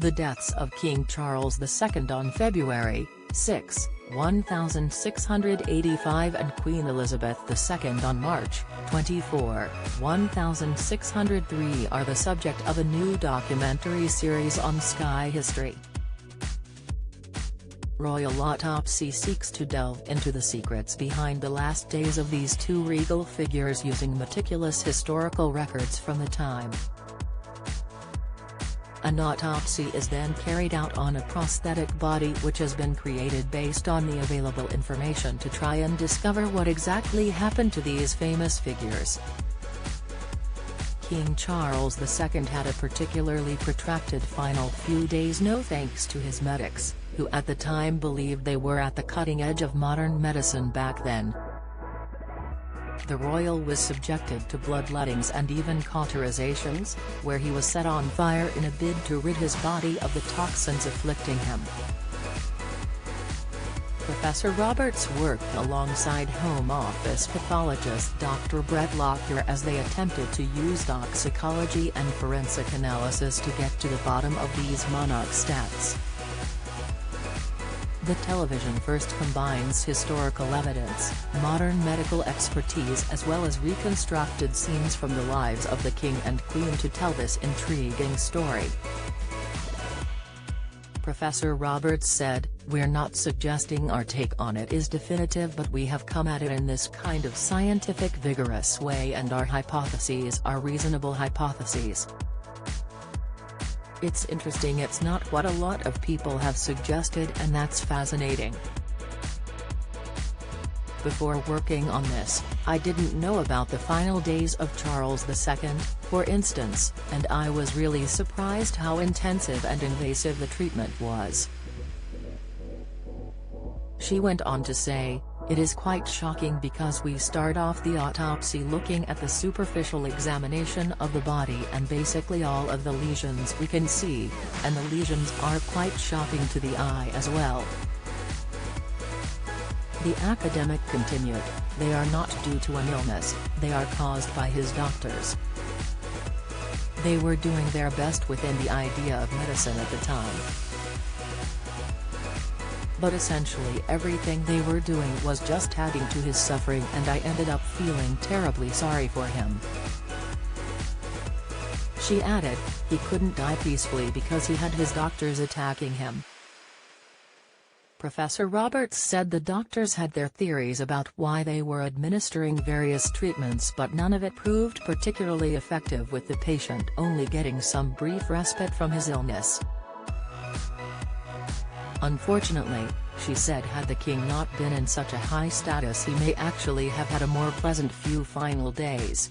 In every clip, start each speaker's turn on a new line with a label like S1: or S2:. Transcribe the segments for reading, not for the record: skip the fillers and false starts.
S1: The deaths of King Charles II on February 6, 1685 and Queen Elizabeth II on March 24, 1603 are the subject of a new documentary series on Sky History. Royal Autopsy seeks to delve into the secrets behind the last days of these two regal figures using meticulous historical records from the time. An autopsy is then carried out on a prosthetic body which has been created based on the available information to try and discover what exactly happened to these famous figures. King Charles II had a particularly protracted final few days, no thanks to his medics, who at the time believed they were at the cutting edge of modern medicine back then. The royal was subjected to bloodlettings and even cauterizations, where he was set on fire in a bid to rid his body of the toxins afflicting him. Professor Roberts worked alongside Home Office pathologist Dr. Brett Lockyer as they attempted to use toxicology and forensic analysis to get to the bottom of these monarch stats. The television first combines historical evidence, modern medical expertise as well as reconstructed scenes from the lives of the King and Queen to tell this intriguing story. Professor Roberts said, "We're not suggesting our take on it is definitive, but we have come at it in this kind of scientific vigorous way and our hypotheses are reasonable hypotheses. It's interesting, it's not what a lot of people have suggested, and that's fascinating. Before working on this, I didn't know about the final days of Charles II, for instance, and I was really surprised how intensive and invasive the treatment was." She went on to say, "It is quite shocking because we start off the autopsy looking at the superficial examination of the body and basically all of the lesions we can see, and the lesions are quite shocking to the eye as well." The academic continued, "They are not due to an illness, they are caused by his doctors. They were doing their best within the idea of medicine at the time. But essentially everything they were doing was just adding to his suffering, and I ended up feeling terribly sorry for him." She added, "He couldn't die peacefully because he had his doctors attacking him." Professor Roberts said the doctors had their theories about why they were administering various treatments, but none of it proved particularly effective, with the patient only getting some brief respite from his illness. "Unfortunately," she said, "had the king not been in such a high status, he may actually have had a more pleasant few final days."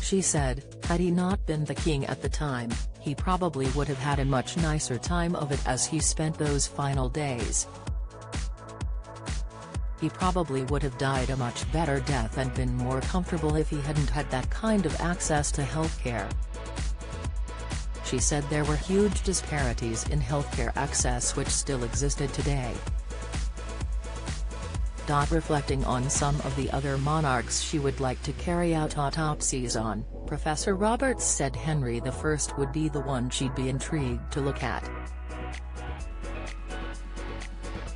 S1: She said, "Had he not been the king at the time, he probably would have had a much nicer time of it as he spent those final days. He probably would have died a much better death and been more comfortable if he hadn't had that kind of access to healthcare." She said there were huge disparities in healthcare access which still existed today. Reflecting on some of the other monarchs she would like to carry out autopsies on, Professor Roberts said Henry I would be the one she'd be intrigued to look at.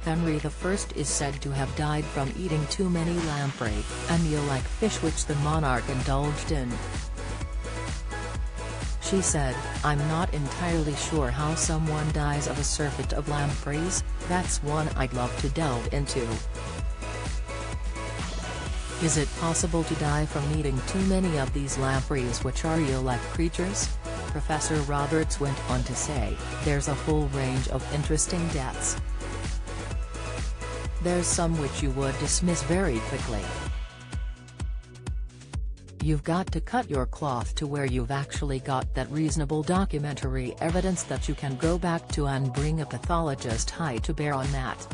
S1: Henry I is said to have died from eating too many lamprey, a meal-like fish which the monarch indulged in. She said, "I'm not entirely sure how someone dies of a surfeit of lampreys, that's one I'd love to delve into. Is it possible to die from eating too many of these lampreys, which are eel-like creatures?" Professor Roberts went on to say, "There's a whole range of interesting deaths. There's some which you would dismiss very quickly. You've got to cut your cloth to where you've actually got that reasonable documentary evidence that you can go back to and bring a pathologist high to bear on that."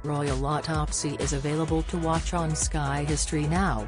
S1: Royal Autopsy is available to watch on Sky History now.